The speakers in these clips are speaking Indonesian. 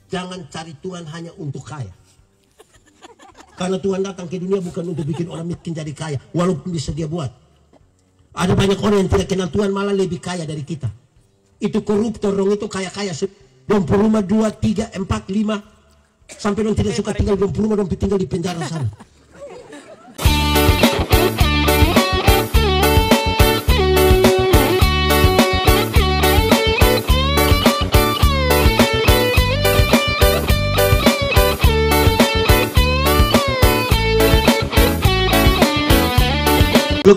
Jangan cari Tuhan hanya untuk kaya. Karena Tuhan datang ke dunia bukan untuk bikin orang miskin jadi kaya. Walaupun bisa dia buat. Ada banyak orang yang tidak kenal Tuhan malah lebih kaya dari kita. Itu koruptor dong, itu kaya-kaya. Dong rumah 2, 3, 4, 5. Sampai dong tidak suka tinggal dong rumah, dong tinggal di penjara sana.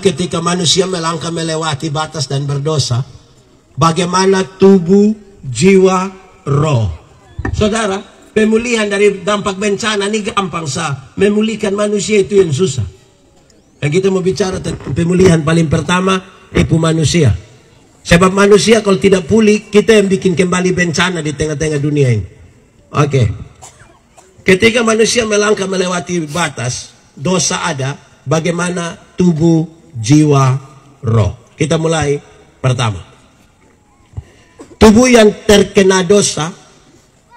Ketika manusia melangkah melewati batas dan berdosa, bagaimana tubuh, jiwa, roh. Saudara, pemulihan dari dampak bencana ini gampang sah. Memulihkan manusia itu yang susah. Dan kita mau bicara tentang pemulihan paling pertama, itu manusia. Sebab manusia kalau tidak pulih, kita yang bikin kembali bencana di tengah-tengah dunia ini. Oke. Ketika manusia melangkah melewati batas, dosa ada, bagaimana tubuh, jiwa, roh. Kita mulai pertama. Tubuh yang terkena dosa,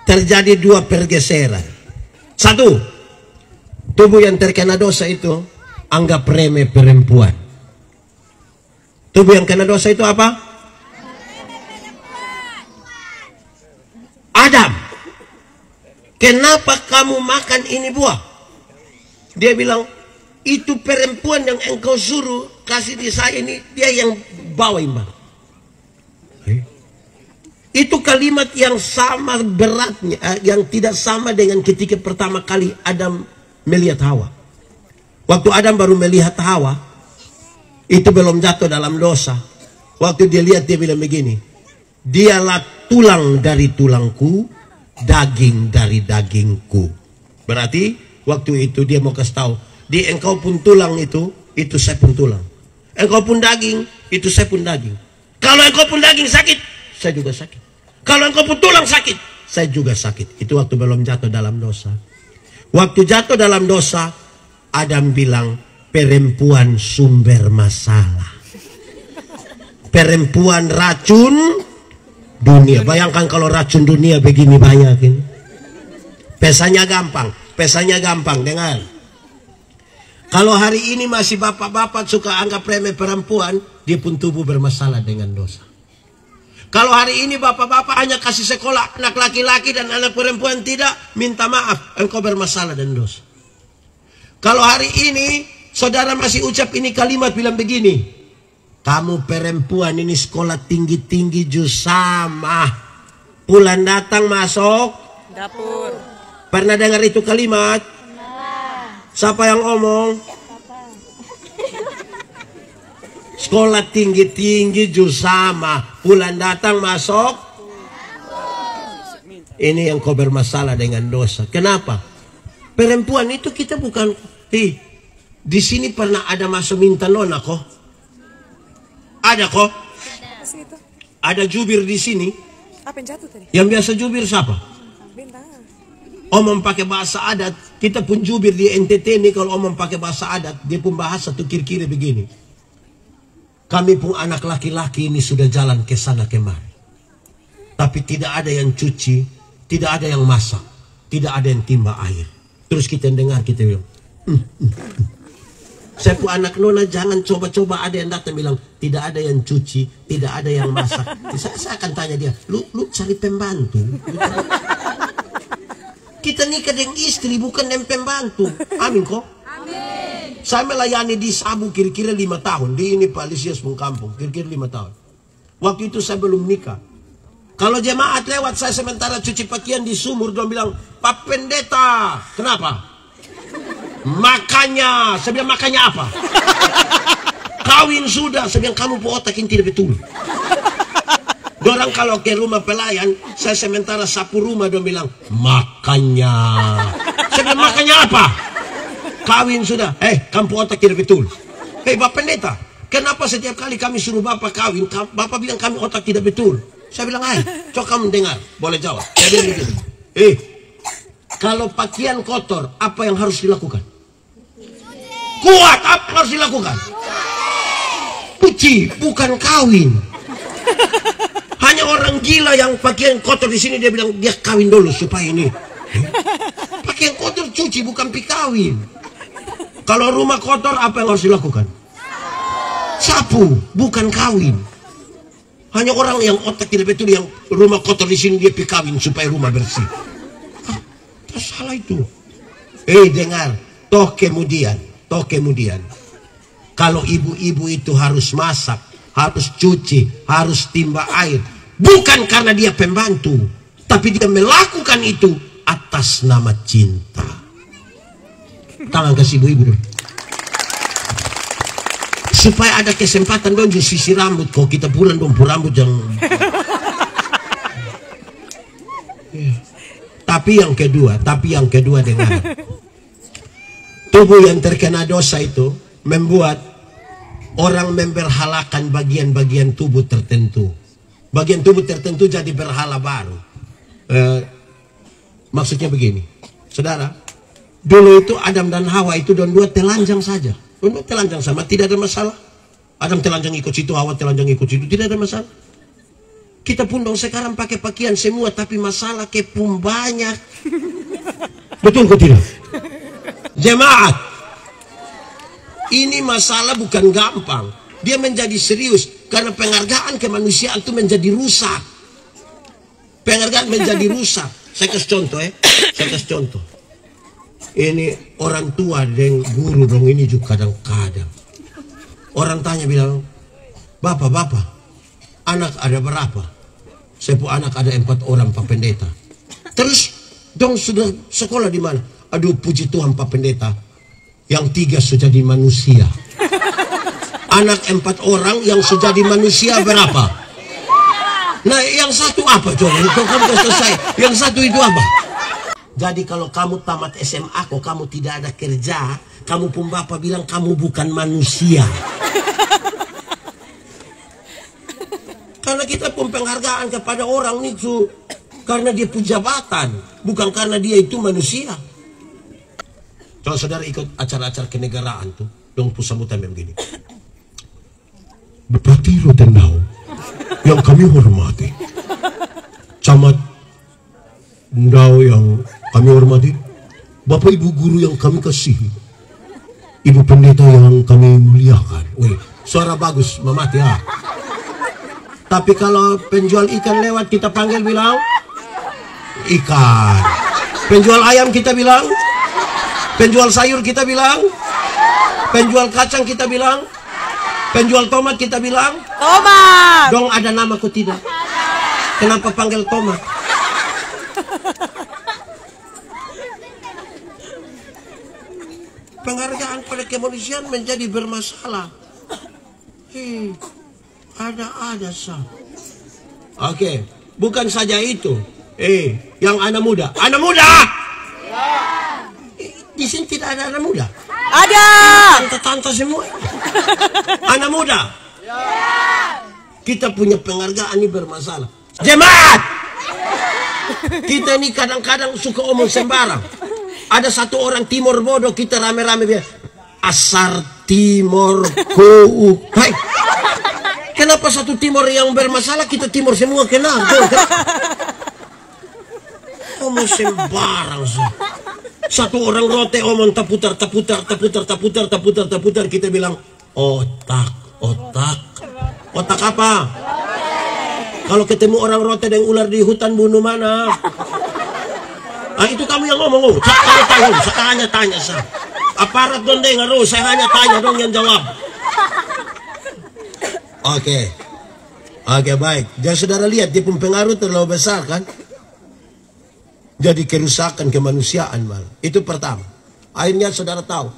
terjadi 2 pergeseran. 1, tubuh yang terkena dosa itu anggap remeh perempuan. Tubuh yang kena dosa itu apa? Adam, kenapa kamu makan ini buah? Dia bilang, itu perempuan yang engkau suruh kasih di saya ini, dia yang bawa iman. Itu kalimat yang sama beratnya, yang tidak sama dengan ketika pertama kali Adam melihat Hawa. Waktu Adam baru melihat Hawa, itu belum jatuh dalam dosa. Waktu dia lihat, dia bilang begini, dialah tulang dari tulangku, daging dari dagingku. Berarti waktu itu dia mau kasih tahu, di engkau pun tulang itu saya pun tulang. Engkau pun daging, itu saya pun daging. Kalau engkau pun daging sakit, saya juga sakit. Kalau engkau pun tulang sakit, saya juga sakit. Itu waktu belum jatuh dalam dosa. Waktu jatuh dalam dosa, Adam bilang, perempuan sumber masalah. Perempuan racun dunia. Bayangkan kalau racun dunia begini banyak ini. Pesanya gampang, dengar. Kalau hari ini masih bapak-bapak suka anggap remeh perempuan, dia pun tubuh bermasalah dengan dosa. Kalau hari ini bapak-bapak hanya kasih sekolah anak laki-laki dan anak perempuan tidak, minta maaf, engkau bermasalah dan dosa. Kalau hari ini saudara masih ucap ini kalimat bilang begini, kamu perempuan ini sekolah tinggi-tinggi jus sama, pulang datang masuk dapur. Pernah dengar itu kalimat? Siapa yang ngomong? Sekolah tinggi-tinggi jus sama, bulan datang masuk. Ini yang kau bermasalah dengan dosa. Kenapa? Perempuan itu kita bukan. Di sini pernah ada masuk minta nona kok? Ada kok? Ada jubir di sini. Apa yang jatuh tadi? Yang biasa jubir siapa? Omong pakai bahasa adat, kita pun jubir di NTT ini kalau omong pakai bahasa adat, dia pun bahasa tuh kiri-kiri begini. Kami pun anak laki-laki ini sudah jalan ke sana kemari. Tapi tidak ada yang cuci, tidak ada yang masak, tidak ada yang timba air. Terus kita dengar, kita bilang, saya pun anak nona jangan coba-coba ada yang datang bilang, tidak ada yang cuci, tidak ada yang masak. Saya akan tanya dia, lu cari pembantu. Kita nikah dengan istri bukan dengan pembantu. Amin kok? Amin. Saya melayani di Sabu kira-kira 5 tahun. Di ini Pak Lisias Kampung. Kira-kira 5 tahun. Waktu itu saya belum nikah. Kalau jemaat lewat saya sementara cuci pakaian di sumur. Dia bilang, Pak Pendeta. Kenapa? Makanya. Saya bilang, makanya apa? Kawin sudah. Saya bilang, kamu otak ini tidak betul. Dorang kalau ke rumah pelayan, saya sementara sapu rumah, dia bilang, makanya. Saya bilang, makanya apa? Kawin sudah. Kamu otak tidak betul. Pak Pendeta, kenapa setiap kali kami suruh Bapak kawin, Bapak bilang kami otak tidak betul? Saya bilang, coba kamu dengar. Boleh jawab. Saya bilang begini. Kalau pakaian kotor, apa yang harus dilakukan? Kuat, apa yang harus dilakukan? Cuci, bukan kawin. Hanya orang gila yang pakaian kotor di sini dia bilang dia kawin dulu supaya ini. Pakaian kotor cuci bukan pikawin. Kalau rumah kotor apa yang harus dilakukan? Sapu, bukan kawin. Hanya orang yang otak tidak betul yang rumah kotor di sini dia pikawin supaya rumah bersih. Salah itu. Dengar, toh kemudian. Kalau ibu-ibu itu harus masak, harus cuci, harus timba air, bukan karena dia pembantu, tapi dia melakukan itu atas nama cinta. Tangan kasih ibu-ibu dulu. Supaya ada kesempatan dong sisi rambut. Kok kita pulang dong rambut yang Tapi yang kedua dengar. Tubuh yang terkena dosa itu membuat orang memberhalakan bagian-bagian tubuh tertentu. Bagian tubuh tertentu jadi berhala baru. Maksudnya begini, saudara. Dulu itu Adam dan Hawa itu dua telanjang saja. Dua telanjang sama, tidak ada masalah. Adam telanjang ikut situ, Hawa telanjang ikut situ, tidak ada masalah. Kita pun dong sekarang pakai pakaian semua, tapi masalah kepung banyak. Betul kok tidak? Jemaat, ini masalah bukan gampang. Dia menjadi serius karena penghargaan kemanusiaan itu menjadi rusak. Penghargaan menjadi rusak. Saya kasih contoh Saya kasih contoh. Ini orang tua dan guru dong ini juga kadang-kadang. Orang tanya bilang, Bapak, anak ada berapa? Sepu anak ada 4 orang Pak Pendeta. Terus dong sudah sekolah di mana? Aduh puji Tuhan Pak Pendeta. Yang 3 sudah jadi manusia. Anak 4 orang yang sudah jadi manusia berapa? Nah yang satu apa coba? Kamu sudah selesai. Yang satu itu apa? Jadi kalau kamu tamat SMA kok kamu tidak ada kerja, kamu pun bapak bilang kamu bukan manusia. Karena kita pun penghargaan kepada orang itu karena dia punya jabatan, bukan karena dia itu manusia. Kalau saudara ikut acara-acara kenegaraan tuh, dong sambutan begini. Bupati Rotendau yang kami hormati, camat Ndau yang kami hormati, Bapak Ibu guru yang kami kasihi, Ibu pendeta yang kami muliakan. Wih, suara bagus, mamati ya. Tapi kalau penjual ikan lewat kita panggil bilang ikan. Penjual ayam kita bilang, penjual sayur kita bilang, penjual kacang kita bilang, penjual tomat kita bilang tomat. Dong ada namaku tidak? Kenapa panggil tomat? Penghargaan pada kemanusiaan menjadi bermasalah. Ada sah. Oke, bukan saja itu. Yang anak muda. Di sini tidak ada anak muda. Ada. Tante-tante semua. Anak muda. Kita punya penghargaan ini bermasalah. Jemaat. Kita ini kadang-kadang suka omong sembarang. Ada satu orang timur bodoh, kita rame-rame bilang asar timur ku. Hai. Kenapa satu timur yang bermasalah kita timur semua kenal? Omong sembarang sih. Satu orang rote omong taputar kita bilang otak apa? Kalau ketemu orang rote dan ular di hutan bunuh mana? Ah itu kamu yang ngomong. Saya hanya tanya sah. Aparat dong dengar, saya hanya tanya dong yang jawab. Oke, baik. Jadi saudara lihat dia pun pengaruh terlalu besar kan? Jadi kerusakan kemanusiaan mal. Itu pertama. Akhirnya saudara tahu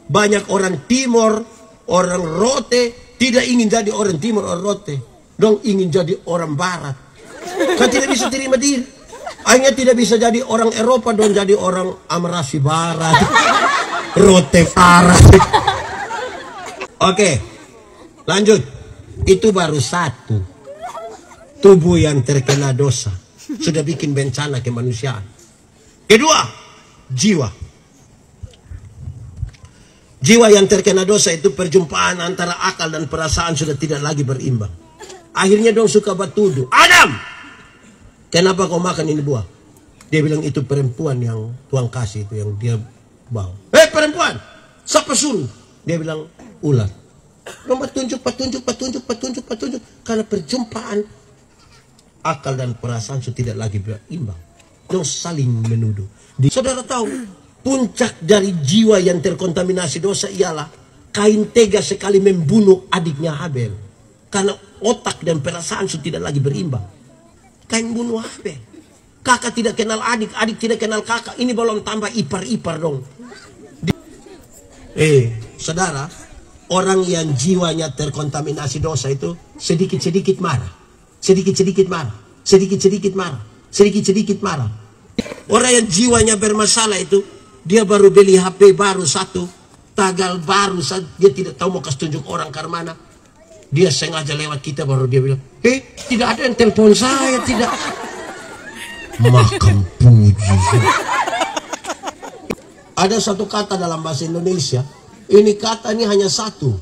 banyak orang timur, orang rote tidak ingin jadi orang timur orang rote, dong ingin jadi orang barat. Kan tidak bisa terima diri. Akhirnya tidak bisa jadi orang Eropa dong jadi orang Amrasi barat, rote barat. Oke, lanjut. Itu baru satu. Tubuh yang terkena dosa sudah bikin bencana kemanusiaan. Kedua, jiwa. Jiwa yang terkena dosa itu perjumpaan antara akal dan perasaan sudah tidak lagi berimbang. Akhirnya dong suka batudu. Adam, kenapa kau makan ini buah? Dia bilang itu perempuan yang Tuhan kasih itu, yang dia bawa. Hei perempuan, siapa suruh? Dia bilang ular. Dong petunjuk. Karena perjumpaan akal dan perasaan sudah tidak lagi berimbang. Dong saling menuduh. Saudara tahu, puncak dari jiwa yang terkontaminasi dosa ialah Kain tega sekali membunuh adiknya Habel. Karena otak dan perasaan sudah tidak lagi berimbang. Kain bunuh Habel. Kakak tidak kenal adik, adik tidak kenal kakak. Ini belum tambah ipar-ipar dong. Saudara, orang yang jiwanya terkontaminasi dosa itu sedikit-sedikit marah. Sedikit-sedikit marah. Sedikit-sedikit marah. Sedikit-sedikit marah. Orang yang jiwanya bermasalah itu, dia baru beli HP baru satu, tagal baru saja, dia tidak tahu mau kasih tunjuk orang ke mana. Dia sengaja lewat kita baru dia bilang, tidak ada yang telepon saya, tidak. Makan puji. Ada satu kata dalam bahasa Indonesia, ini kata ini hanya satu,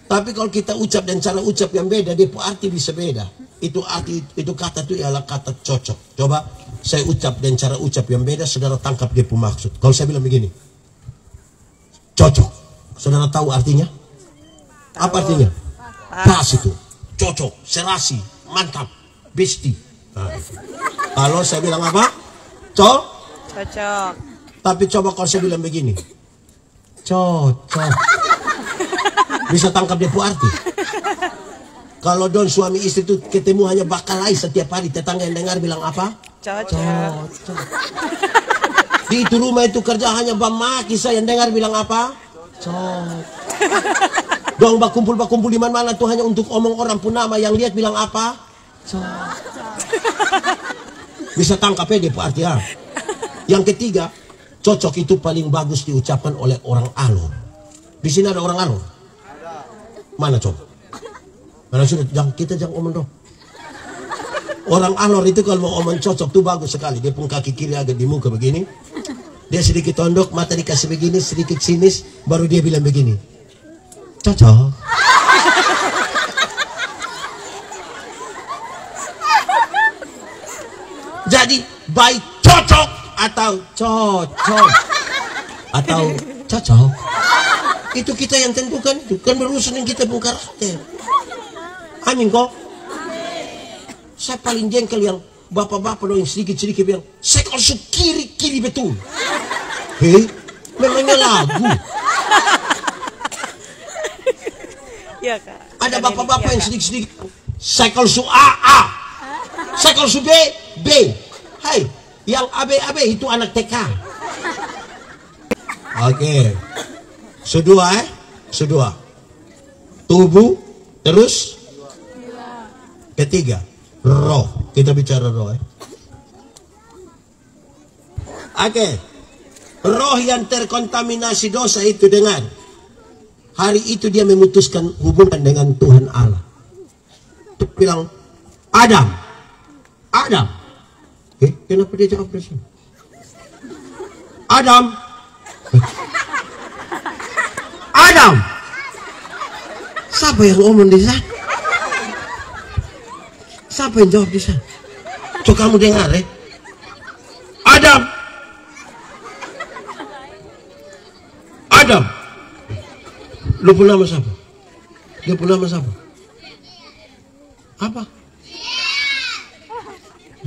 tapi kalau kita ucap dan cara ucap yang beda, dia arti bisa beda. Itu arti, itu kata itu ialah kata cocok. Coba saya ucap dan cara ucap yang beda, saudara tangkap dia pun maksud. Kalau saya bilang begini, cocok, saudara tahu artinya? Apa artinya? Pas itu, cocok, serasi, mantap, besti. Nah, kalau saya bilang apa? Cocok. Tapi coba kalau saya bilang begini, cocok, bisa tangkap dia pun arti. Kalau don suami istri itu ketemu hanya bakalai setiap hari, tetangga yang dengar bilang apa? Cocok. Di itu rumah itu kerja hanya bamaki, saya yang dengar bilang apa? Cocok. Dong bakumpul di mana-mana tuh hanya untuk omong orang pun nama, yang lihat bilang apa? Cocok. Bisa tangkap ya dia arti ya. Yang ketiga, cocok itu paling bagus diucapkan oleh orang alor. Di sini ada orang alor? Mana coba? Mana sudah, kita jangan omong dong. Orang alor itu kalau mau omong cocok tuh bagus sekali. Dia pun kaki kiri agak di muka begini. Dia sedikit tondok, mata dikasih begini, sedikit sinis, baru dia bilang begini. Cocok. Jadi baik cocok atau cocok atau cocok itu kita yang tentukan, itu kan berurusan dengan kita pun karakter. Amin kok. Saya paling jengkel yang bapak-bapak yang sedikit-sedikit bilang, saya kalau kiri betul. Memangnya lagu. Iya kak. Ada bapak-bapak yang sedikit-sedikit, saya kalau A. Saya kalau B. Hai, yang AB itu anak TK. Oke. Sedua. Tubuh, terus ketiga, roh. Kita bicara roh. Oke. Roh yang terkontaminasi dosa itu dengan hari itu dia memutuskan hubungan dengan Tuhan Allah. Dia bilang, Adam. Kenapa dia jawab di sini? Adam. Siapa yang ngomong di sana? Siapa yang jawab di sana? Coba kamu dengar Adam. Lu pun nama siapa? Dia pun nama siapa? Apa?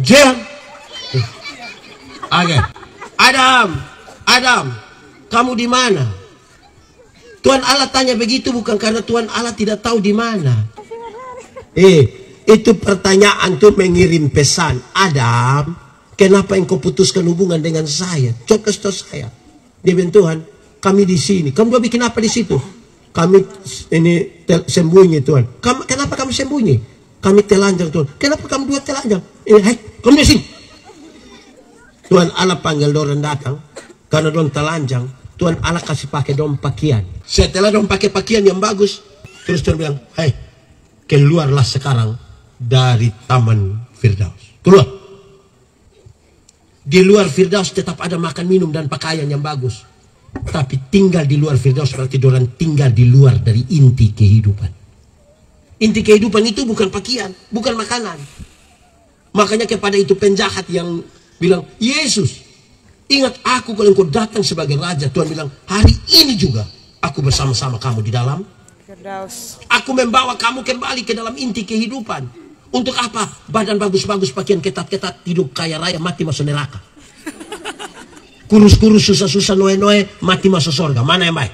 Jem. Oke. Adam, kamu di mana? Tuhan Allah tanya begitu bukan karena Tuhan Allah tidak tahu di mana. Itu pertanyaan tuh mengirim pesan. Adam, kenapa engkau putuskan hubungan dengan saya? Coba kasih tahu saya. Dia bilang, Tuhan, kami di sini. Kamu dua bikin apa di situ? Kami ini sembunyi Tuhan. Kenapa kami sembunyi? Kami telanjang Tuhan. Kenapa kamu dua telanjang? Kamu di sini. Tuhan Allah panggil dorang datang. Karena dorang telanjang, Tuhan Allah kasih pakai dong pakaian. Setelah dong pakai pakaian yang bagus, terus Tuhan bilang, keluarlah sekarang dari Taman Firdaus. Keluar. Di luar Firdaus tetap ada makan minum dan pakaian yang bagus. Tapi tinggal di luar Firdaus berarti dorang tinggal di luar dari inti kehidupan. Inti kehidupan itu bukan pakaian, bukan makanan. Makanya kepada itu penjahat yang bilang, Yesus, ingat aku kalau engkau datang sebagai raja. Tuhan bilang, hari ini juga aku bersama-sama kamu di dalam. Aku membawa kamu kembali ke dalam inti kehidupan. Untuk apa? Badan bagus-bagus, pakaian ketat-ketat, hidup kaya raya, mati masuk neraka. Kurus-kurus, susah-susah, noe-noe, mati masuk surga. Mana yang baik?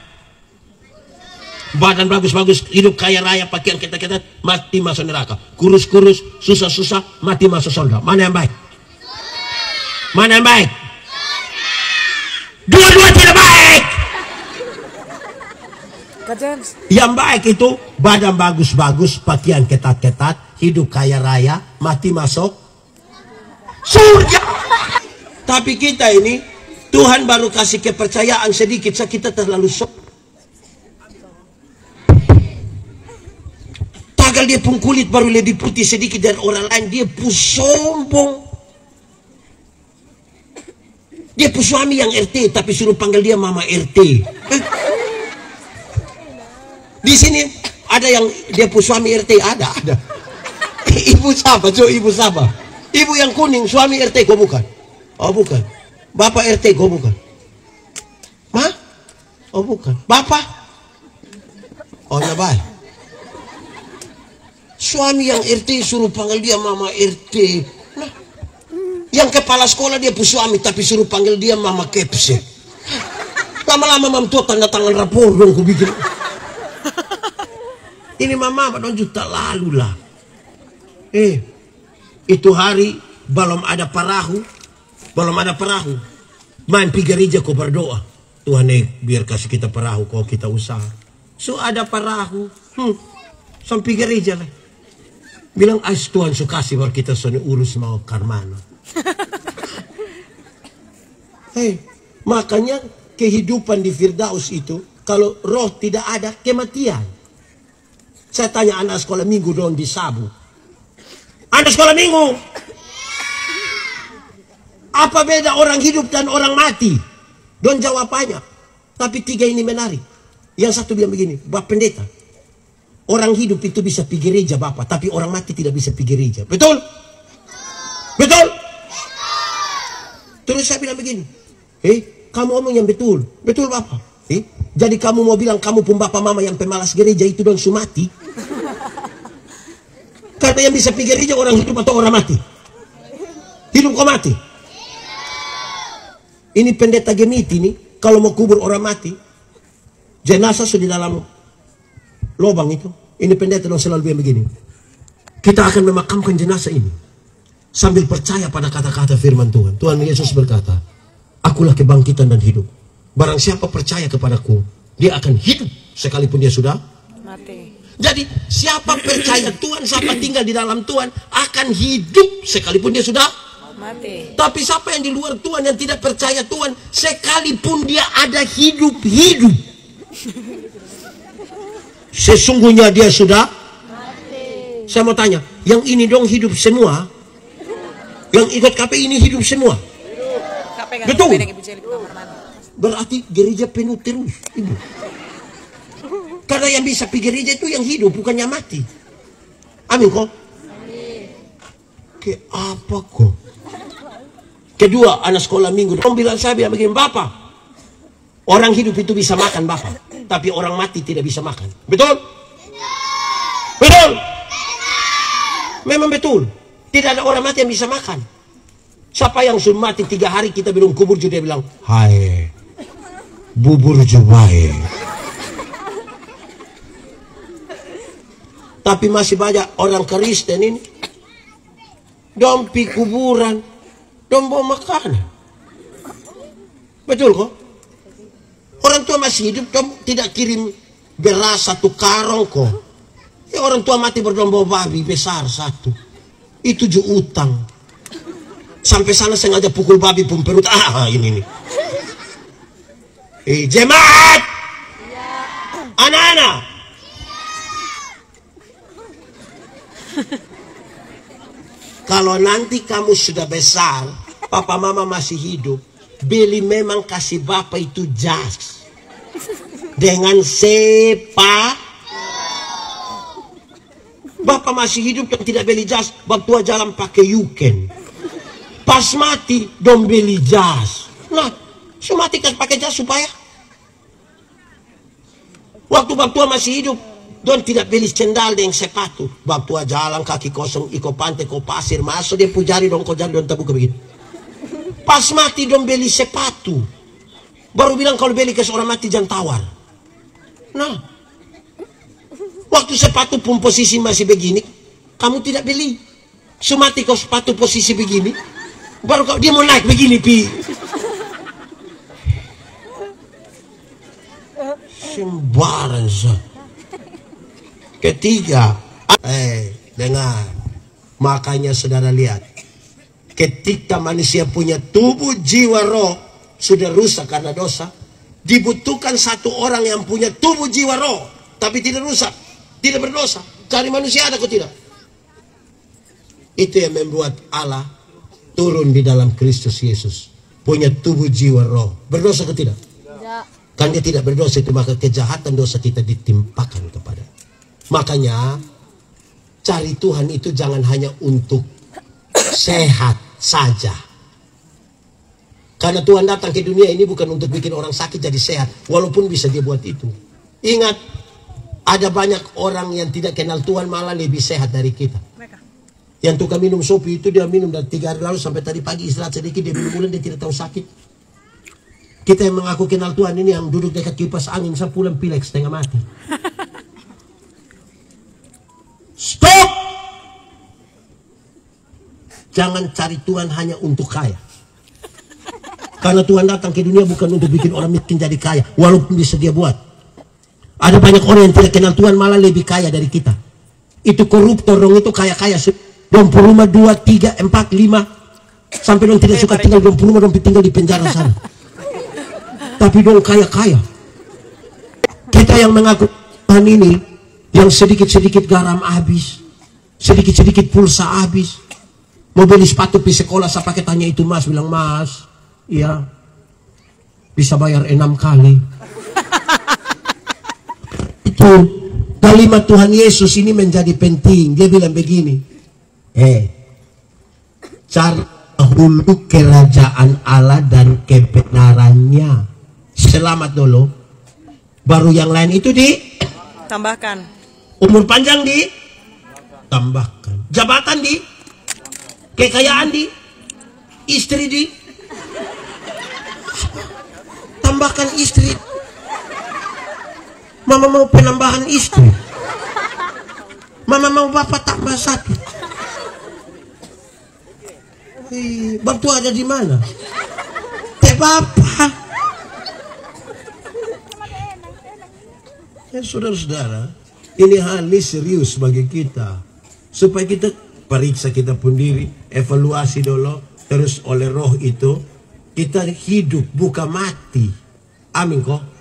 Badan bagus-bagus, hidup kaya raya, pakaian ketat-ketat, mati masuk neraka. Kurus-kurus, susah-susah, mati masuk surga. Mana yang baik? Mana yang baik? Dua-dua tidak baik. Yang baik itu badan bagus-bagus, pakaian ketat-ketat, hidup kaya raya, mati masuk surga. Tapi kita ini, Tuhan baru kasih kepercayaan sedikit, kita terlalu sok. Tagal dia pun kulit baru lebih putih sedikit dari orang lain, dia pun sombong. Dia pun suami yang RT, tapi suruh panggil dia Mama RT. Di sini ada yang dia pun suami RT, ada. Ibu siapa? Ibu siapa? Ibu yang kuning, suami RT kok bukan? Oh bukan. Bapak RT kok bukan? Ma? Oh bukan. Bapak? Oh ya baik. Suami yang RT suruh panggil dia Mama RT. Nah, yang kepala sekolah dia pun suami, tapi suruh panggil dia Mama Kepse. Lama-lama mam tua tanda tangan rapor dong ku bikin. Ini mama dong juta lalu lah. Itu hari belum ada perahu. Main pergi gereja kau berdoa. Tuhan biar kasih kita perahu kalau kita usaha. So ada perahu. Sampai gereja lah. Bilang ais Tuhan sukasi baru kita soalnya urus mau karmana. Makanya kehidupan di Firdaus itu kalau roh tidak ada kematian. Saya tanya anak sekolah minggu dong di Sabu. Anak sekolah minggu. Apa beda orang hidup dan orang mati? Don jawabannya. Tapi tiga ini menarik. Yang satu bilang begini, Bapak Pendeta. Orang hidup itu bisa pergi gereja Bapak, tapi orang mati tidak bisa pergi gereja. Betul? Betul? Terus saya bilang begini, kamu omong yang betul. Betul Bapak? Jadi kamu mau bilang kamu pun Bapak Mama yang pemalas gereja itu don sumati? Karena yang bisa pergi gereja orang hidup atau orang mati? Hidup kok mati? Ini pendeta Gemiti nih, kalau mau kubur orang mati, jenazah sudah di dalam lubang itu. Ini pendeta dong selalu bilang begini, kita akan memakamkan jenazah ini sambil percaya pada kata-kata firman Tuhan. Tuhan Yesus berkata, akulah kebangkitan dan hidup. Barang siapa percaya kepadaku, dia akan hidup sekalipun dia sudah mati. Jadi siapa percaya Tuhan, siapa tinggal di dalam Tuhan akan hidup sekalipun dia sudah mati. Tapi siapa yang di luar Tuhan, yang tidak percaya Tuhan, sekalipun dia ada hidup-hidup, sesungguhnya dia sudah mati. Saya mau tanya, yang ini dong hidup semua? Yang ikut KP ini hidup semua? Betul. Berarti gereja penuh terus, Ibu. Karena yang bisa pergi gereja itu yang hidup, bukan yang mati. Amin kok? Ke apa kok? Kedua, anak sekolah minggu, orang bilang saya bilang begini, Bapak, orang hidup itu bisa makan Bapak, tapi orang mati tidak bisa makan. Betul? Betul? Memang betul. Tidak ada orang mati yang bisa makan. Siapa yang sudah mati 3 hari kita belum kubur juga dia bilang, hai, bubur jubai. Tapi masih banyak orang Kristen ini, dompi kuburan, dom bawa makanan. Betul kok? Orang tua masih hidup, dom tidak kirim beras 1 karung kok. Ya orang tua mati berdomba babi besar 1. Itu juga utang. Sampai sana sengaja pukul babi pun perut. Ini nih. Jemaat, anak-anak, kalau nanti kamu sudah besar, papa mama masih hidup, beli memang kasih bapak itu jas dengan Bapak masih hidup dan tidak beli jas, waktu jalan pakai yuken. Pas mati, dong beli jas. Nah, mati kan pakai jas supaya waktu masih hidup, don tidak beli sendal dengan sepatu. Waktu jalan kaki kosong, iko pantai, ko pasir, masuk dia pujari dong, ko jari don tabuka begitu. Pas mati dong beli sepatu. Baru bilang kalau beli ke seorang mati jangan tawar. Nah, waktu sepatu pun posisi masih begini, kamu tidak beli. Semati kau sepatu posisi begini, baru kau dia mau naik begini pi. Sembarang sah. Ketiga, dengar. Makanya saudara lihat, ketika manusia punya tubuh, jiwa, roh sudah rusak karena dosa, dibutuhkan satu orang yang punya tubuh, jiwa, roh, tapi tidak rusak, tidak berdosa. Cari manusia ada kok tidak? Itu yang membuat Allah turun di dalam Kristus Yesus. Punya tubuh, jiwa, roh. Berdosa kok tidak? Tidak. Kan dia tidak berdosa, itu maka kejahatan dosa kita ditimpakan kepada. Makanya cari Tuhan itu jangan hanya untuk sehat saja. Karena Tuhan datang ke dunia ini bukan untuk bikin orang sakit jadi sehat, walaupun bisa dia buat itu. Ingat, ada banyak orang yang tidak kenal Tuhan malah lebih sehat dari kita. Yang tukang minum sopi itu dia minum dari 3 hari lalu sampai tadi pagi istirahat sedikit, dia minum ulang, dia tidak tahu sakit. Kita yang mengaku kenal Tuhan ini yang duduk dekat kipas angin, saya pulang pilek setengah mati. Stop! Jangan cari Tuhan hanya untuk kaya. Karena Tuhan datang ke dunia bukan untuk bikin orang miskin jadi kaya, walaupun bisa dia buat. Ada banyak orang yang tidak kenal Tuhan malah lebih kaya dari kita. Itu koruptor dong, itu kaya-kaya. Dong rumah 2, 3, 4, 5. Sampai dong tidak suka tinggal dong rumah, dong tinggal di penjara sana. Tapi dong kaya-kaya. Kita yang mengaku Tuhan ini, yang sedikit-sedikit garam habis, sedikit-sedikit pulsa habis. Mau beli sepatu di sekolah, saya pakai tanya itu mas, bilang mas, iya, bisa bayar 6 kali. Itu kalimat Tuhan Yesus ini menjadi penting. Dia bilang begini, cari dahulu kerajaan Allah dan kebenarannya. Selamat dulu, baru yang lain itu ditambahkan. Umur panjang ditambahkan, jabatan kekayaan istri tambahkan istri. Mama mau penambahan istri, mama mau bapak tambah 1. Batu ada di mana? Bapak. Ya saudara-saudara, ini hal ini serius bagi kita. Supaya kita periksa kita pun diri, evaluasi dulu, terus oleh roh itu, kita hidup bukan mati. Amin kok?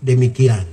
Demikian.